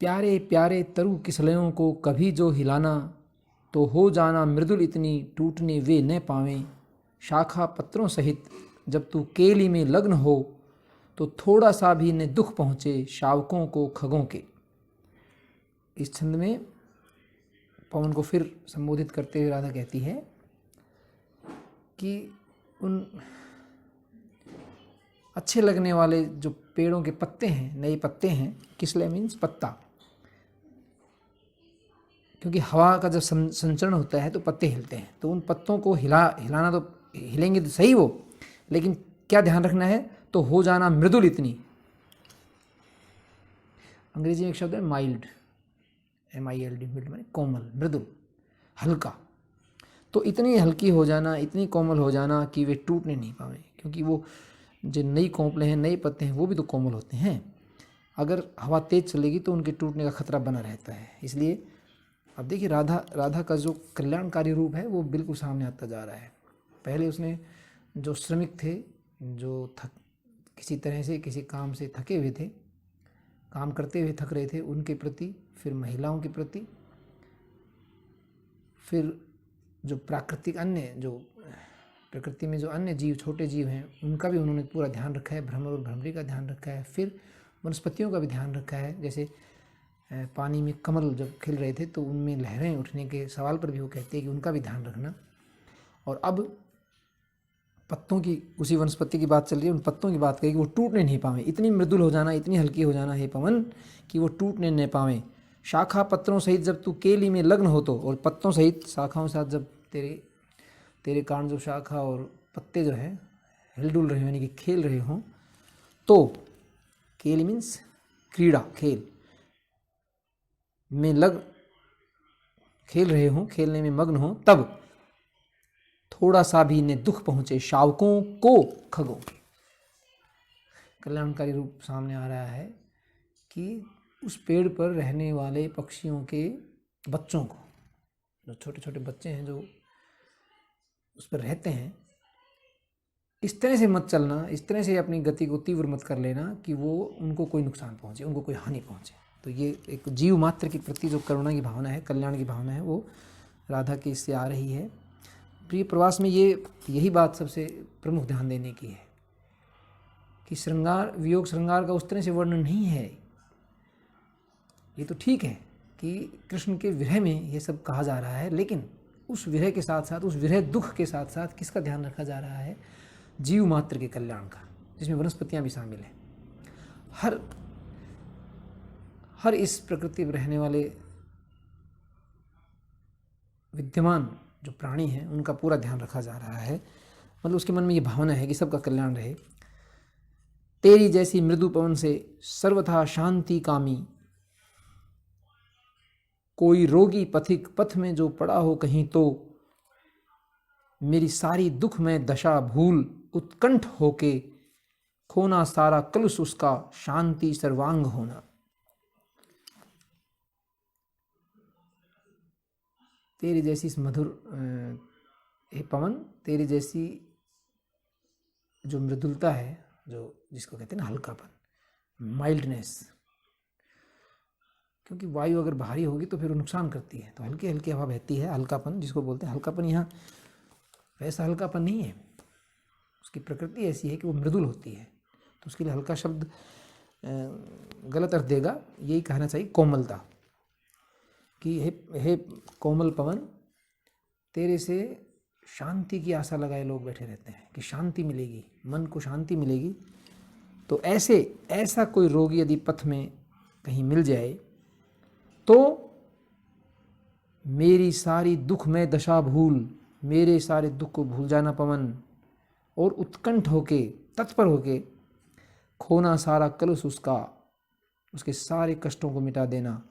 प्यारे प्यारे तरु किसलयों को कभी जो हिलाना, तो हो जाना मृदुल इतनी टूटने वे न पावें। शाखा पत्रों सहित जब तू केली में लग्न हो, तो थोड़ा सा भी न दुख पहुँचे शावकों को खगों के। इस छंद में पवन को फिर संबोधित करते हुए राधा कहती है कि उन अच्छे लगने वाले जो पेड़ों के पत्ते हैं, नए पत्ते हैं, किसले मीन्स पत्ता, क्योंकि हवा का जब संचरण होता है तो पत्ते हिलते हैं, तो उन पत्तों को हिलाना तो हिलेंगे तो सही वो, लेकिन क्या ध्यान रखना है, तो हो जाना मृदुल इतनी। अंग्रेजी में एक शब्द है माइल्ड, MILD, मिल्ड माने कोमल, मृदुल, हल्का। तो इतनी हल्की हो जाना, इतनी कोमल हो जाना कि वे टूटने नहीं पावे, क्योंकि वो जो नई कोंपले हैं, नए पत्ते हैं, वो भी तो कोमल होते हैं। अगर हवा तेज चलेगी तो उनके टूटने का खतरा बना रहता है। इसलिए अब देखिए राधा का जो कल्याणकारी रूप है वो बिल्कुल सामने आता जा रहा है। पहले उसने जो श्रमिक थे, जो किसी तरह से किसी काम से थके हुए थे, काम करते हुए थक रहे थे, उनके प्रति, फिर महिलाओं के प्रति, फिर जो प्राकृतिक अन्य जो प्रकृति में जो अन्य जीव, छोटे जीव हैं, उनका भी उन्होंने पूरा ध्यान रखा है, भ्रमर और भ्रमरी का ध्यान रखा है, फिर वनस्पतियों का भी ध्यान रखा है। जैसे पानी में कमल जब खिल रहे थे तो उनमें लहरें उठने के सवाल पर भी वो कहते हैं कि उनका भी ध्यान रखना। और अब पत्तों की, उसी वनस्पति की बात चल रही है, उन पत्तों की बात कही कि वो टूटने नहीं पावें, इतनी मृदुल हो जाना, इतनी हल्की हो जाना हे पवन कि वो टूटने नहीं पावें। शाखा पत्रों सहित जब तू केली में लग्न हो तो, और पत्तों सहित, शाखाओं साथ जब तेरे कारण जो शाखा और पत्ते जो है हिलडुल रहे हो, यानी कि खेल रहे हों, तो केली मीन्स क्रीड़ा, खेल में खेल रहे हों, खेलने में मग्न हो, तब थोड़ा सा भी ने दुख पहुंचे शावकों को खगों। कल्याणकारी रूप सामने आ रहा है कि उस पेड़ पर रहने वाले पक्षियों के बच्चों को, जो छोटे छोटे बच्चे हैं जो उस पर रहते हैं, इस तरह से मत चलना, इस तरह से अपनी गति को तीव्र मत कर लेना कि वो उनको कोई नुकसान पहुंचे, उनको कोई हानि पहुंचे। तो ये एक जीव मात्र के प्रति जो करुणा की भावना है, कल्याण की भावना है, वो राधा की इससे आ रही है। प्रिय प्रवास में यही बात सबसे प्रमुख ध्यान देने की है कि श्रृंगार, वियोग श्रृंगार का उस तरह से वर्णन नहीं है। ये तो ठीक है कि कृष्ण के विरह में ये सब कहा जा रहा है, लेकिन उस विरह के साथ साथ, उस विरह दुख के साथ साथ किसका ध्यान रखा जा रहा है? जीव मात्र के कल्याण का, जिसमें वनस्पतियां भी शामिल हैं। हर इस प्रकृति में रहने वाले विद्यमान जो प्राणी हैं, उनका पूरा ध्यान रखा जा रहा है। मतलब उसके मन में ये भावना है कि सबका कल्याण रहे। तेरी जैसी मृदु पवन से सर्वथा शांति कामी, कोई रोगी पथिक पथ में जो पड़ा हो कहीं, तो मेरी सारी दुख में दशा भूल उत्कंठ होके, खोना सारा कलुष उसका शांति सर्वांग होना। तेरी जैसी इस मधुर हे पवन, तेरी जैसी जो मृदुलता है, जो जिसको कहते हैं ना हल्कापन, माइल्डनेस, क्योंकि वायु अगर भारी होगी तो फिर वो नुकसान करती है, तो हल्की हल्की हवा बहती है, हल्कापन जिसको बोलते हैं। हल्कापन यहाँ वैसा हल्कापन नहीं है, उसकी प्रकृति ऐसी है कि वो मृदुल होती है, तो उसके लिए हल्का शब्द गलत अर्थ देगा। यही कहना चाहिए कोमलता, कि हे कोमल पवन, तेरे से शांति की आशा लगाए लोग बैठे रहते हैं कि शांति मिलेगी, मन को शांति मिलेगी। तो ऐसा कोई रोगी यदि पथ में कहीं मिल जाए, तो मेरी सारी दुख में दशा भूल, मेरे सारे दुख को भूल जाना पवन, और उत्कंठ होके, तत्पर होके, खोना सारा कलुष उसका, उसके सारे कष्टों को मिटा देना,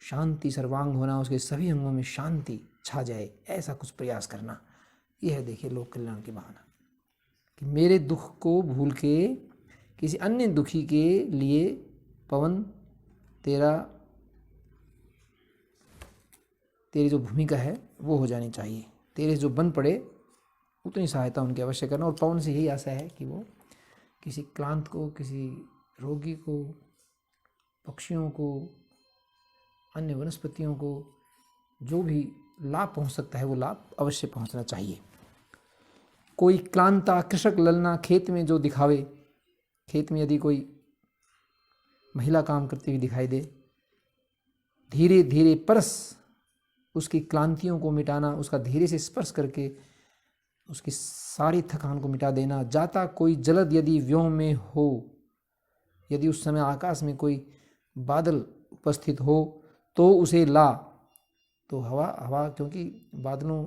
शांति सर्वांग होना, उसके सभी अंगों में शांति छा जाए, ऐसा कुछ प्रयास करना। यह है देखिए लोक कल्याण की भावना, कि मेरे दुख को भूल के किसी अन्य दुखी के लिए पवन तेरी जो भूमिका है वो हो जानी चाहिए, तेरे जो बन पड़े उतनी सहायता उनकी अवश्य करना। और पवन से यही आशा है कि वो किसी क्लांत को, किसी रोगी को, पक्षियों को, अन्य वनस्पतियों को जो भी लाभ पहुंच सकता है वो लाभ अवश्य पहुंचना चाहिए। कोई क्लांता कृषक ललना खेत में जो दिखावे, खेत में यदि कोई महिला काम करती हुई दिखाई दे, धीरे धीरे परस उसकी क्लांतियों को मिटाना, उसका धीरे से स्पर्श करके उसकी सारी थकान को मिटा देना। जाता कोई जलद यदि व्योम में हो, यदि उस समय आकाश में कोई बादल उपस्थित हो तो उसे ला। तो हवा क्योंकि बादलों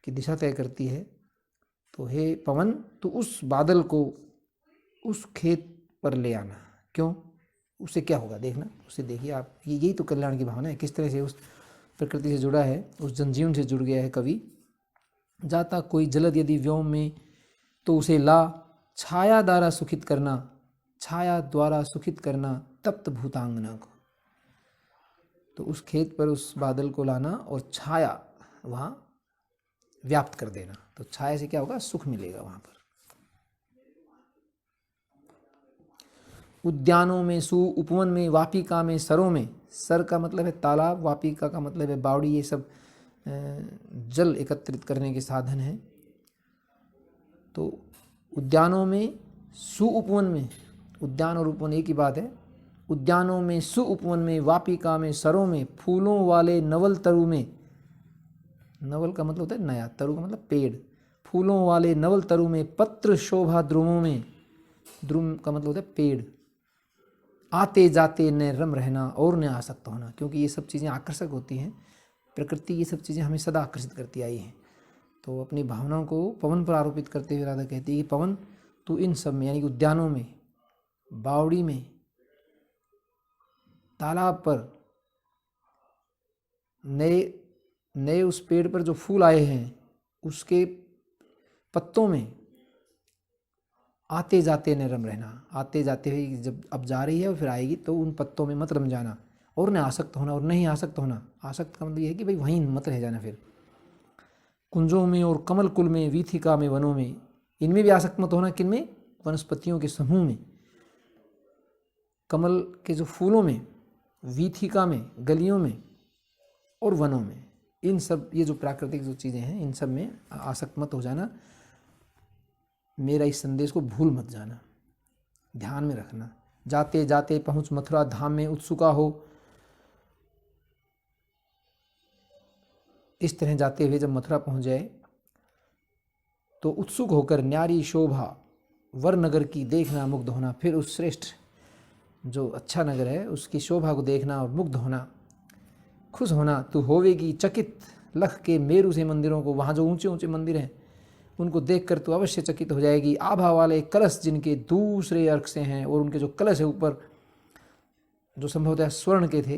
की दिशा तय करती है, तो हे पवन तो उस बादल को उस खेत पर ले आना। क्यों? उससे क्या होगा देखना, उससे देखिए आप, यही तो कल्याण की भावना है, किस तरह से उस प्रकृति से जुड़ा है, उस जनजीवन से जुड़ गया है कवि। जाता कोई जलद यदि व्योम में तो उसे ला, छाया द्वारा सुखित करना, छाया द्वारा सुखित करना तप्त भूतांगना को। तो उस खेत पर उस बादल को लाना और छाया वहाँ व्याप्त कर देना। तो छाया से क्या होगा? सुख मिलेगा वहाँ पर। उद्यानों में सु, उपवन में, वापिका में, सरों में। सर का मतलब है तालाब, वापिका का मतलब है बावड़ी। ये सब जल एकत्रित करने के साधन हैं। तो उद्यानों में, सु उपवन में, उद्यान और उपवन एक ही बात है। उद्यानों में, सु उपवन में, वापिका में, सरों में, फूलों वाले नवल तरु में। नवल का मतलब होता है नया, तरु का मतलब पेड़। फूलों वाले नवल तरु में, पत्र शोभा द्रुमों में, द्रुम का मतलब होता है पेड़। आते जाते न रम रहना और न आसक्त होना, क्योंकि ये सब चीज़ें आकर्षक होती हैं। प्रकृति ये सब चीज़ें हमें सदा आकर्षित करती आई हैं। तो अपनी भावनाओं को पवन पर आरोपित करते हुए राधा कहती है कि पवन तू इन सब में, यानी कि उद्यानों में, बावड़ी में, तालाब पर, नए नए उस पेड़ पर जो फूल आए हैं उसके पत्तों में आते जाते न रम रहना। आते जाते हुए जब अब जा रही है और फिर आएगी तो उन पत्तों में मत रम जाना और न आसक्त होना और नहीं आसक्त होना। आसक्त का मतलब ये है कि भाई वहीं मत रह जाना। फिर कुंजों में और कमल कुल में, वीथिका में, वनों में, इनमें भी आसक्त मत होना। किन में? वनस्पतियों के समूह में, कमल के जो फूलों में, वीथिका में, गलियों में और वनों में। इन सब ये जो प्राकृतिक जो चीज़ें हैं इन सब में आसक्त मत हो जाना। मेरा इस संदेश को भूल मत जाना, ध्यान में रखना। जाते जाते पहुँच मथुरा धाम में उत्सुका हो। इस तरह जाते हुए जब मथुरा पहुँच जाए तो उत्सुक होकर न्यारी शोभा वर नगर की देखना, मुग्ध होना। फिर उस श्रेष्ठ जो अच्छा नगर है उसकी शोभा को देखना और मुग्ध होना, खुश होना। तू होवेगी चकित लख के मेरु से मंदिरों को। वहाँ जो ऊंचे ऊंचे मंदिर हैं उनको देखकर तू अवश्य चकित हो जाएगी। आभा वाले कलश जिनके दूसरे अर्क से हैं और उनके जो कलश है ऊपर जो संभवतः स्वर्ण के थे,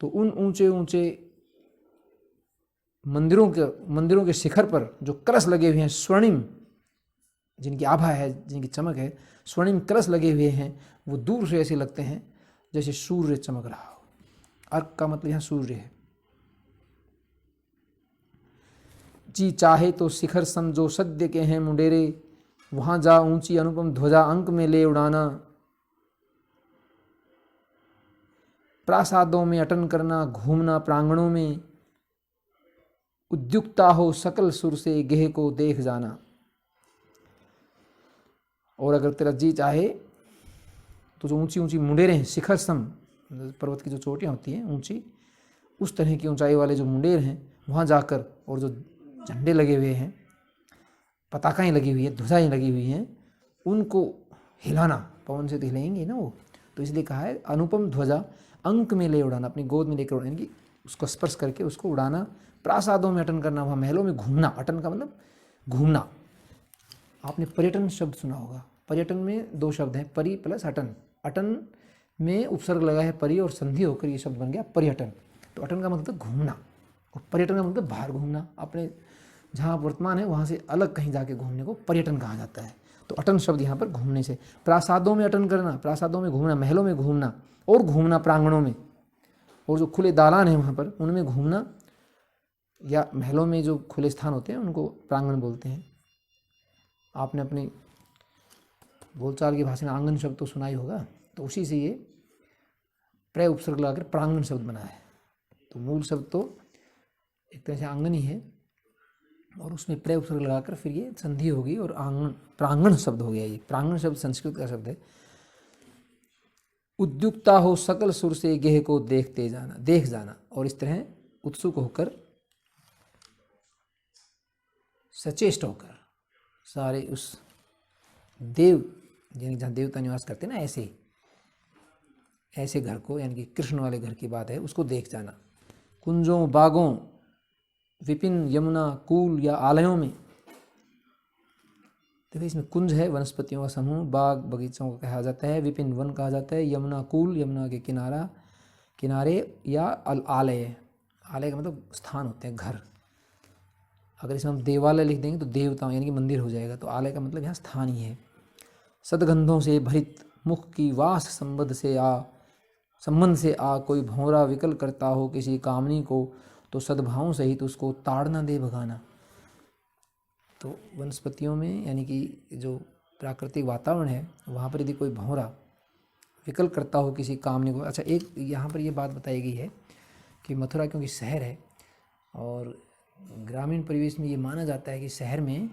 तो उन ऊंचे ऊंचे मंदिरों के शिखर पर जो कलश लगे हुए हैं, स्वर्णिम, जिनकी आभा है, जिनकी चमक है, स्वर्णिम कलश लगे हुए हैं, वो दूर से ऐसे लगते हैं जैसे सूर्य चमक रहा हो। अर्क का मतलब यहाँ सूर्य है। जी चाहे तो शिखर सम जो सद्य के हैं मुंडेरे, वहां जा ऊंची अनुपम ध्वजा अंक में ले उड़ाना। प्रासादों में अटन करना, घूमना प्रांगणों में, उद्युक्ता हो सकल सुर से गेह को देख जाना। और अगर तेरा जी चाहे तो जो ऊंची ऊंची मुंडेरें हैं, शिखर सम, पर्वत की जो चोटियां होती हैं ऊंची, उस तरह की ऊंचाई वाले जो मुंडेर हैं वहाँ जाकर, और जो झंडे लगे हुए हैं, पताकाएँ लगी हुई है, ध्वजाएँ लगी हुई हैं, उनको हिलाना। पवन से तो हिलाएंगे ना वो, तो इसलिए कहा है अनुपम ध्वजा अंक में ले उड़ाना, अपनी गोद में लेकर उड़ाना, उसको स्पर्श करके उसको उड़ाना। प्रासादों में अटन करना, वहाँ महलों में घूमना। अटन का मतलब घूमना। आपने पर्यटन शब्द सुना होगा। पर्यटन में दो शब्द हैं, परि प्लस अटन। अटन में उपसर्ग लगा है परि और संधि होकर ये शब्द बन गया पर्यटन। तो अटन का मतलब घूमना और पर्यटन का मतलब बाहर घूमना। अपने जहाँ वर्तमान है वहाँ से अलग कहीं जाके घूमने को पर्यटन कहा जाता है। तो अटन शब्द यहाँ पर घूमने से। प्रासादों में अटन करना, प्रासादों में घूमना, महलों में घूमना और घूमना प्रांगणों में, और जो खुले दालान हैं वहाँ पर उनमें घूमना, या महलों में जो खुले स्थान होते हैं उनको प्रांगण बोलते हैं। आपने अपनी बोलचाल की भाषा में आंगन शब्द तो सुना ही होगा, तो उसी से ये प्रय उपसर्ग लगाकर प्रांगण शब्द बना है। तो मूल शब्द तो एक तरह से आंगन ही है, और उसमें प्रय उपसर्ग लगाकर फिर ये संधि होगी और आंगन प्रांगण शब्द हो गया। ये प्रांगण शब्द संस्कृत का शब्द है। उद्युक्ता हो सकल सुर से गेह को देखते जाना, देख जाना, और इस तरह उत्सुक होकर, सचेष्ट होकर सारे उस देव, यानी जहाँ देवता निवास करते हैं ना, ऐसे घर को, यानी कि कृष्ण वाले घर की बात है, उसको देख जाना। कुंजों, बागों, विपिन, यमुना, कूल या आलयों में, देखिए इसमें कुंज है वनस्पतियों का समूह, बाग बगीचों को कहा जाता है, विपिन वन कहा जाता है, यमुना कूल यमुना के किनारे या आलय, आलय का मतलब स्थान होते हैं, घर। अगर इसमें हम देवालय लिख देंगे तो देवताओं यानी कि मंदिर हो जाएगा, तो आलय का मतलब यहाँ स्थान ही है। सदगंधों से भरित मुख की वास संबंध से आ कोई भौरा विकल करता हो किसी कामनी को, तो सद्भाव सहित उसको ताड़ना दे भगाना। तो वनस्पतियों में, यानी कि जो प्राकृतिक वातावरण है, वहाँ पर यदि कोई भौरा विकल करता हो किसी कामनी को। अच्छा, एक यहाँ पर ये बात बताई गई है कि मथुरा क्योंकि शहर है, और ग्रामीण परिवेश में ये माना जाता है कि शहर में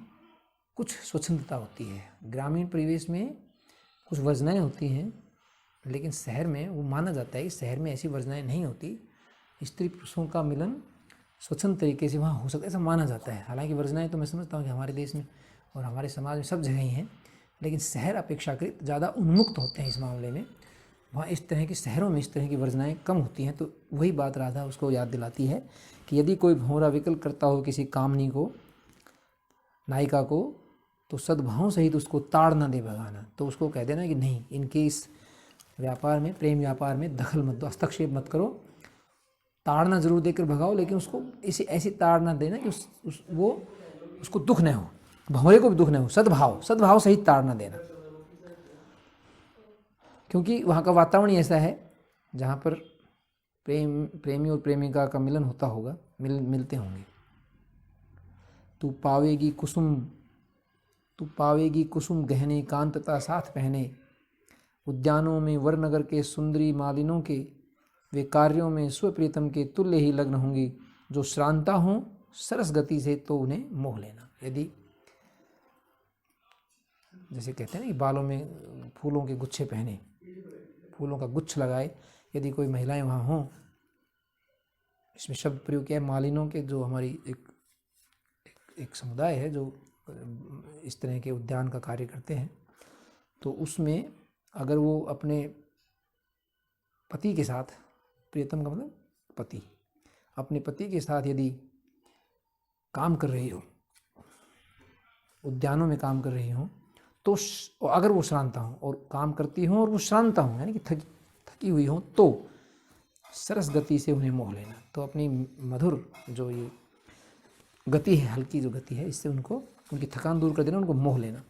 कुछ स्वच्छंदता होती है, ग्रामीण परिवेश में कुछ वर्जनाएँ होती हैं, लेकिन शहर में वो माना जाता है कि शहर में ऐसी वर्जनाएँ नहीं होती, स्त्री पुरुषों का मिलन स्वच्छंद तरीके से वहाँ हो सकता है, ऐसा माना जाता है। हालांकि वर्जनाएँ तो मैं समझता हूँ कि हमारे देश में और हमारे समाज में सब जगह ही हैं, लेकिन शहर अपेक्षाकृत ज़्यादा उन्मुक्त होते हैं इस मामले में। वहाँ इस तरह की, शहरों में इस तरह की वर्जनाएँ कम होती हैं। तो वही बात राधा उसको याद दिलाती है कि यदि कोई भौरा विकल करता हो किसी कामनी को, नायिका को, तो सद्भाव सहित उसको ताड़ ना दे भगाना। तो उसको कह देना कि नहीं, इनके इस व्यापार में, प्रेम व्यापार में दखल मत दो, हस्तक्षेप मत करो, ताड़ना जरूर देकर भगाओ, लेकिन उसको ऐसी ताड़ना देना कि उसको दुख न हो, भंवरे को भी दुख न हो, सद्भाव सहित ताड़ना देना। क्योंकि वहाँ का वातावरण ऐसा है जहाँ पर प्रेमी और प्रेमिका का मिलन होता होगा, मिलते होंगे। तू पावेगी कुसुम गहने कांतता साथ पहने, उद्यानों में वरनगर के सुंदरी मालिनों के, वे कार्यों में स्वप्रियतम के तुल्य ही लग्न होंगी, जो श्रांता हों सरस गति से तो उन्हें मोह लेना। यदि जैसे कहते हैं ना कि बालों में फूलों के गुच्छे पहने, फूलों का गुच्छ लगाए, यदि कोई महिलाएं वहाँ हों, इसमें शब्द प्रयोग किया है मालिनों के, जो हमारी एक समुदाय है जो इस तरह के उद्यान का कार्य करते हैं, तो उसमें अगर वो अपने पति के साथ, प्रियतम का मतलब पति, अपने पति के साथ यदि काम कर रही हो, उद्यानों में काम कर रही हो, तो अगर वो श्रांता हो और काम करती हो और वो श्रांता हो, यानी कि थकी हुई हो, तो सरस गति से उन्हें मोह लेना। तो अपनी मधुर जो ये गति है, हल्की जो गति है, इससे उनको, उनकी थकान दूर कर देना, उनको मोह लेना।